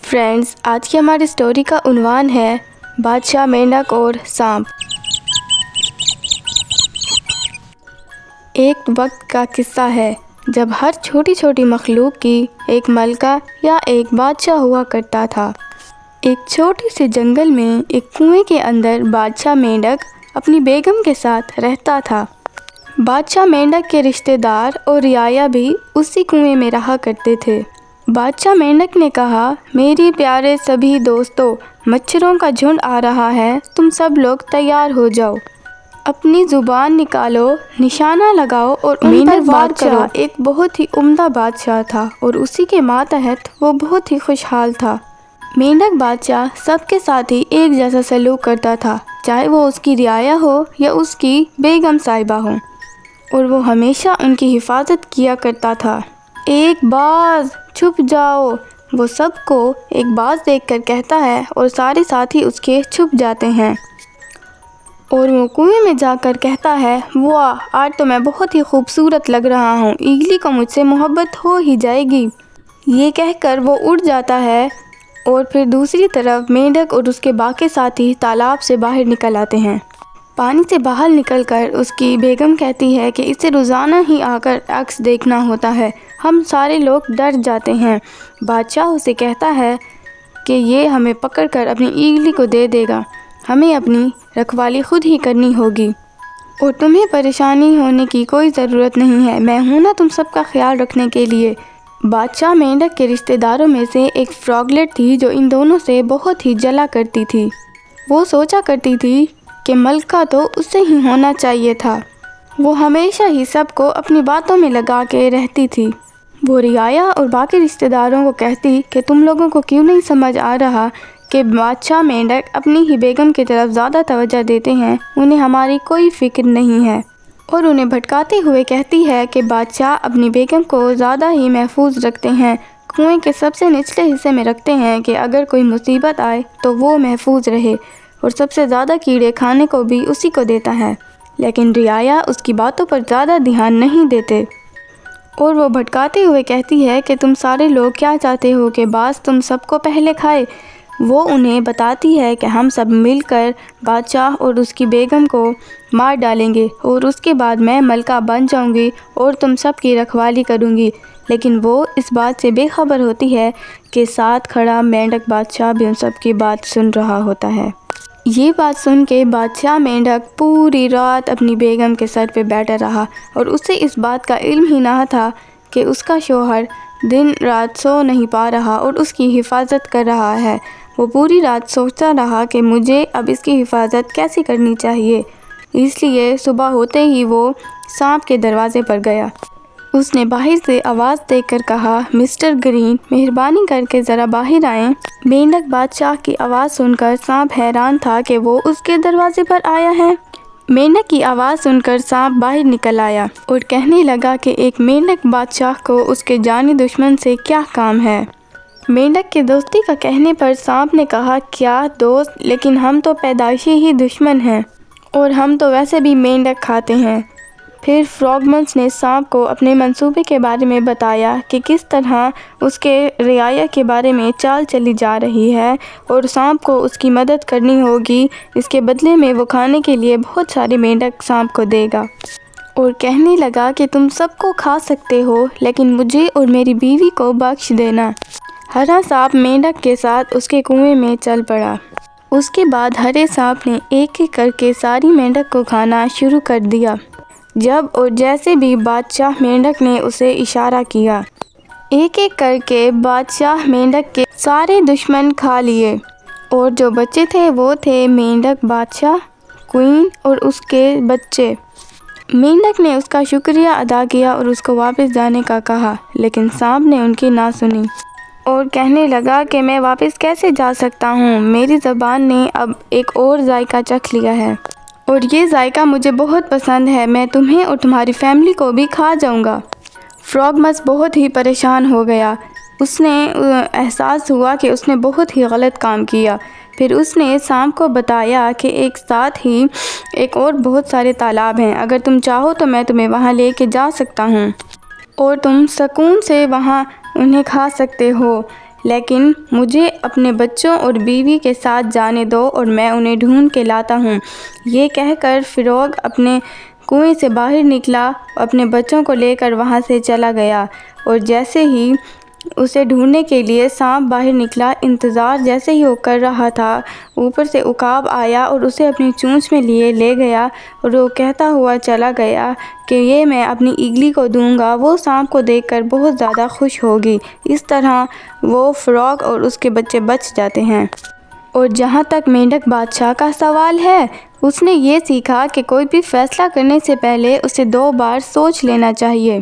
Friends, آج کی ہماری اسٹوری کا عنوان ہے بادشاہ مینڈک اور سانپ۔ ایک وقت کا قصہ ہے جب ہر چھوٹی چھوٹی مخلوق کی ایک ملکہ یا ایک بادشاہ ہوا کرتا تھا۔ ایک چھوٹی سی جنگل میں ایک کنویں کے اندر بادشاہ مینڈک اپنی بیگم کے ساتھ رہتا تھا۔ بادشاہ مینڈک کے رشتہ دار اور رعایا بھی اسی کنویں میں رہا کرتے تھے۔ بادشاہ مینڈک نے کہا، میری پیارے سبھی دوستو، مچھروں کا جھنڈ آ رہا ہے، تم سب لوگ تیار ہو جاؤ، اپنی زبان نکالو، نشانہ لگاؤ اور ان پر وار کرو۔ ایک بہت ہی عمدہ بادشاہ تھا اور اسی کے ماتحت وہ بہت ہی خوشحال تھا۔ مینڈک بادشاہ سب کے ساتھ ہی ایک جیسا سلوک کرتا تھا، چاہے وہ اس کی رعایا ہو یا اس کی بیگم صاحبہ ہو، اور وہ ہمیشہ ان کی حفاظت کیا کرتا تھا۔ ایک باز، چھپ جاؤ، وہ سب کو ایک باز دیکھ کر کہتا ہے اور سارے ساتھی اس کے چھپ جاتے ہیں، اور وہ کنویں میں جا کر کہتا ہے، واہ، آج تو میں بہت ہی خوبصورت لگ رہا ہوں، ایگلی کو مجھ سے محبت ہو ہی جائے گی۔ یہ کہہ کر وہ اڑ جاتا ہے، اور پھر دوسری طرف مینڈک اور اس کے باقی ساتھی تالاب سے باہر نکل آتے ہیں۔ پانی سے باہر نکل کر اس کی بیگم کہتی ہے کہ اسے روزانہ ہی آ کر عکس دیکھنا ہوتا ہے، ہم سارے لوگ ڈر جاتے ہیں۔ بادشاہ اسے کہتا ہے کہ یہ ہمیں پکڑ کر اپنی ایگلی کو دے دے گا، ہمیں اپنی رکھوالی خود ہی کرنی ہوگی، اور تمہیں پریشانی ہونے کی کوئی ضرورت نہیں ہے، میں ہوں نا تم سب کا خیال رکھنے کے لیے۔ بادشاہ مینڈک کے رشتہ داروں میں سے ایک فراگلیٹ تھی جو ان دونوں سے بہت ہی جلا کرتی تھی۔ وہ سوچا کرتی تھی کہ ملکہ تو اس سے ہی ہونا چاہیے تھا، وہ ہمیشہ ہی سب کو اپنی باتوں میں لگا کے رہتی تھی۔ وہ رعایا اور باقی رشتہ داروں کو کہتی کہ تم لوگوں کو کیوں نہیں سمجھ آ رہا کہ بادشاہ مینڈک اپنی ہی بیگم کی طرف زیادہ توجہ دیتے ہیں، انہیں ہماری کوئی فکر نہیں ہے، اور انہیں بھٹکاتے ہوئے کہتی ہے کہ بادشاہ اپنی بیگم کو زیادہ ہی محفوظ رکھتے ہیں، کنویں کے سب سے نچلے حصے میں رکھتے ہیں کہ اگر کوئی مصیبت آئے تو وہ محفوظ رہے، اور سب سے زیادہ کیڑے کھانے کو بھی اسی کو دیتا ہے۔ لیکن رعایا اس کی باتوں پر زیادہ دھیان نہیں دیتے، اور وہ بھٹکاتے ہوئے کہتی ہے کہ تم سارے لوگ کیا چاہتے ہو کہ باز تم سب کو پہلے کھائے؟ وہ انہیں بتاتی ہے کہ ہم سب مل کر بادشاہ اور اس کی بیگم کو مار ڈالیں گے، اور اس کے بعد میں ملکہ بن جاؤں گی اور تم سب کی رکھوالی کروں گی۔ لیکن وہ اس بات سے بے خبر ہوتی ہے کہ ساتھ کھڑا مینڈک بادشاہ بھی ان سب کی بات سن رہا ہوتا ہے۔ یہ بات سن کے بادشاہ مینڈک پوری رات اپنی بیگم کے سر پہ بیٹھا رہا، اور اسے اس بات کا علم ہی نہ تھا کہ اس کا شوہر دن رات سو نہیں پا رہا اور اس کی حفاظت کر رہا ہے۔ وہ پوری رات سوچتا رہا کہ مجھے اب اس کی حفاظت کیسے کرنی چاہیے، اس لیے صبح ہوتے ہی وہ سانپ کے دروازے پر گیا۔ اس نے باہر سے آواز دے کر کہا، مسٹر گرین، مہربانی کر کے ذرا باہر آئیں۔ مینڈک بادشاہ کی آواز سن کر سانپ حیران تھا کہ وہ اس کے دروازے پر آیا ہے۔ مینڈک کی آواز سن کر سانپ باہر نکل آیا اور کہنے لگا کہ ایک مینڈک بادشاہ کو اس کے جانی دشمن سے کیا کام ہے۔ مینڈک کے دوستی کا کہنے پر سانپ نے کہا، کیا دوست، لیکن ہم تو پیدائشی ہی دشمن ہیں، اور ہم تو ویسے بھی مینڈک کھاتے ہیں۔ پھر فراگمنس نے سانپ کو اپنے منصوبے کے بارے میں بتایا کہ کس طرح اس کے رعایا کے بارے میں چال چلی جا رہی ہے، اور سانپ کو اس کی مدد کرنی ہوگی، اس کے بدلے میں وہ کھانے کے لیے بہت سارے مینڈک سانپ کو دے گا، اور کہنے لگا کہ تم سب کو کھا سکتے ہو لیکن مجھے اور میری بیوی کو بخش دینا۔ ہرا سانپ مینڈک کے ساتھ اس کے کنویں میں چل پڑا۔ اس کے بعد ہرے سانپ نے ایک ایک کر کے ساری مینڈک کو کھانا شروع کر دیا۔ جب اور جیسے بھی بادشاہ مینڈک نے اسے اشارہ کیا، ایک ایک کر کے بادشاہ مینڈک کے سارے دشمن کھا لیے، اور جو بچے تھے وہ تھے مینڈک بادشاہ، کوئین اور اس کے بچے۔ مینڈک نے اس کا شکریہ ادا کیا اور اس کو واپس جانے کا کہا، لیکن سانپ نے ان کی نہ سنی، اور کہنے لگا کہ میں واپس کیسے جا سکتا ہوں، میری زبان نے اب ایک اور ذائقہ چکھ لیا ہے، اور یہ ذائقہ مجھے بہت پسند ہے، میں تمہیں اور تمہاری فیملی کو بھی کھا جاؤں گا۔ فراگمس بہت ہی پریشان ہو گیا، اس نے احساس ہوا کہ اس نے بہت ہی غلط کام کیا۔ پھر اس نے سانپ کو بتایا کہ ایک ساتھ ہی ایک اور بہت سارے تالاب ہیں، اگر تم چاہو تو میں تمہیں وہاں لے کے جا سکتا ہوں، اور تم سکون سے وہاں انہیں کھا سکتے ہو، لیکن مجھے اپنے بچوں اور بیوی کے ساتھ جانے دو اور میں انہیں ڈھونڈ کے لاتا ہوں۔ یہ کہہ کر فروغ اپنے کنویں سے باہر نکلا، اپنے بچوں کو لے کر وہاں سے چلا گیا، اور جیسے ہی اسے ڈھونڈنے کے لیے سانپ باہر نکلا، انتظار جیسے ہی وہ کر رہا تھا، اوپر سے عقاب آیا اور اسے اپنی چونچ میں لیے لے گیا، اور وہ کہتا ہوا چلا گیا کہ یہ میں اپنی ایگلی کو دوں گا، وہ سانپ کو دیکھ کر بہت زیادہ خوش ہوگی۔ اس طرح وہ فروغ اور اس کے بچے بچ جاتے ہیں۔ اور جہاں تک مینڈک بادشاہ کا سوال ہے، اس نے یہ سیکھا کہ کوئی بھی فیصلہ کرنے سے پہلے اسے 2 بار سوچ لینا چاہیے۔